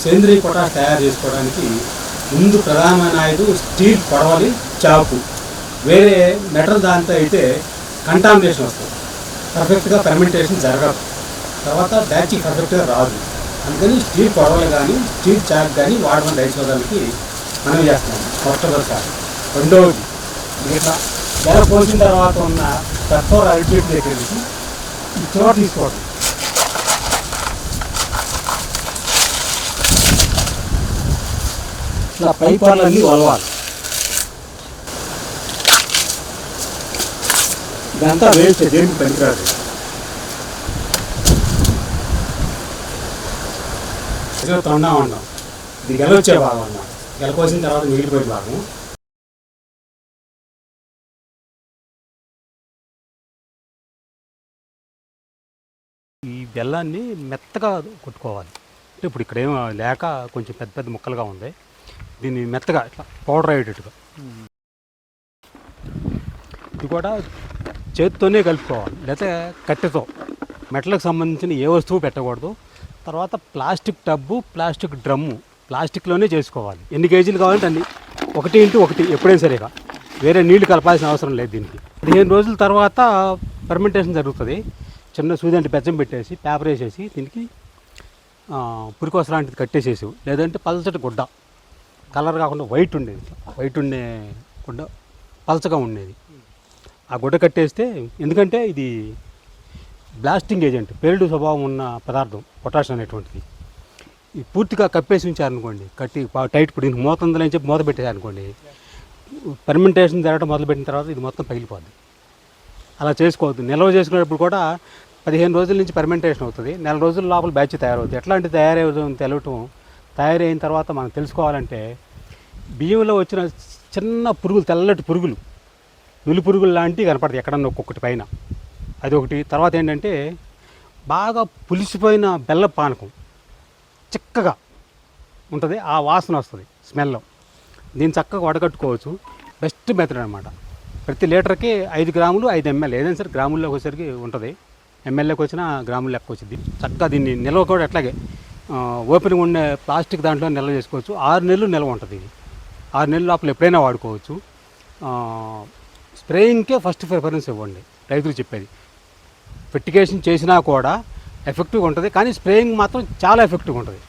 సేంద్రియ పొటాష్ తయారు చేసుకోవడానికి ముందు ప్రధానమైన ఆయుధం స్టీల్ కొడవలి, చాకు. వేరే మెటల్ దాంతో అయితే కంటామినేషన్ వస్తుంది, పర్ఫెక్ట్గా ఫెర్మెంటేషన్ జరగదు, తర్వాత బ్యాచ్ పర్ఫెక్ట్గా రాదు. అందుకని స్టీల్ కొడవలు కానీ స్టీల్ చాక్ కానీ వాడమని రైతు సోదరులకి మనం చేస్తాం. మొట్టమొదటిసారి. రెండవది, ఇట్లా నెల పోసిన తర్వాత ఉన్న తక్కువ అల్టిమేట్ దగ్గర నుంచి ఈ చివర తీసుకోవడం. ఇట్లా పైపాలన్నీ వలవాలి. ఇదంతా వేస్ట్, దేనికి పనికిరాదు. తొండా ఉన్నాం, ఇది గెలవచ్చే భాగం అన్నమాట. గెలకోసిన తర్వాత మిగిలిపోయే భాగం. ఈ బెల్లాన్ని మెత్తగా కొట్టుకోవాలి. అంటే ఇప్పుడు ఇక్కడ ఏమో లేక కొంచెం పెద్ద పెద్ద ముక్కలుగా ఉంది, దీన్ని మెత్తగా ఇట్లా పౌడర్ అయ్యేటట్టుగా. ఇది కూడా చేతితోనే కలుపుకోవాలి, లేకపోతే కట్టెతో. మెటలకు సంబంధించిన ఏ వస్తువు పెట్టకూడదు. తర్వాత ప్లాస్టిక్ టబ్బు, ప్లాస్టిక్ డ్రమ్ము ప్లాస్టిక్లోనే చేసుకోవాలి. ఎన్ని కేజీలు కావాలంటే అన్ని, 1x1 ఎప్పుడైనా సరేగా. వేరే నీళ్లు కలపాల్సిన అవసరం లేదు దీనికి. 15 రోజుల తర్వాత ఫెర్మెంటేషన్ జరుగుతుంది. చిన్న సూది అంటే బెచ్చం పెట్టేసి పేపర్ వేసేసి దీనికి పురికోస లాంటిది కట్టేసేసి, లేదంటే పల్చటి గుడ్డ, కలర్ కాకుండా వైట్ ఉండే గుడ్డ, పలచగా ఉండేది, ఆ గుడ్డ కట్టేస్తే, ఎందుకంటే ఇది బ్లాస్టింగ్ ఏజెంట్, పేలుడు స్వభావం ఉన్న పదార్థం పొటాష్ అనేటువంటిది. ఇది పూర్తిగా కప్పేసి ఉంచారనుకోండి, కట్టి టైట్, ఇప్పుడు దీనికి మూత ఉందని చెప్పి మూత పెట్టేసారనుకోండి, ఫెర్మెంటేషన్ జరగడం మొదలుపెట్టిన తర్వాత ఇది మొత్తం పగిలిపోద్ది. అలా చేసుకోవద్దు. నిల్వ చేసుకునేటప్పుడు కూడా 15 రోజుల నుంచి ఫెర్మెంటేషన్ అవుతుంది, నెల రోజుల లోపల బ్యాచ్ తయారవుతుంది. ఎట్లాంటి తయారైన తర్వాత మనం తెలుసుకోవాలంటే, బియ్యంలో వచ్చిన చిన్న పురుగులు, తెల్లటి పురుగులు, నులి పురుగులు లాంటివి కనపడతాయి ఎక్కడన్నా ఒక్కొక్కటి పైన, అది ఒకటి. తర్వాత ఏంటంటే బాగా పులిసిపోయిన బెల్ల పానకం చిక్కగా ఉంటుంది, ఆ వాసన వస్తుంది, స్మెల్. దీన్ని చక్కగా వడగట్టుకోవచ్చు. బెస్ట్ మెథడ్ అనమాట. ప్రతి లీటర్కి 5 గ్రాములు 5 ml, ఏదైనా సరే గ్రాముల్లోకి వచ్చేసరికి ఉంటుంది, ఎంఎల్ఏకి వచ్చినా గ్రాములు లెక్క వచ్చింది. చక్కగా దీన్ని నిల్వ కూడా ఎట్లాగే ఓపెన్గా ఉండే ప్లాస్టిక్ దాంట్లో నిల్వ చేసుకోవచ్చు. 6 నెలలు నిల్వ ఉంటుంది ఇది. 6 నెలల లోపల ఎప్పుడైనా వాడుకోవచ్చు. స్ప్రేయింగ్కే ఫస్ట్ ప్రిఫరెన్స్ ఇవ్వండి, రైతులు చెప్పేది. ఫెర్టిగేషన్ చేసినా కూడా ఎఫెక్టివ్గా ఉంటుంది, కానీ స్ప్రేయింగ్ మాత్రం చాలా ఎఫెక్టివ్గా ఉంటుంది.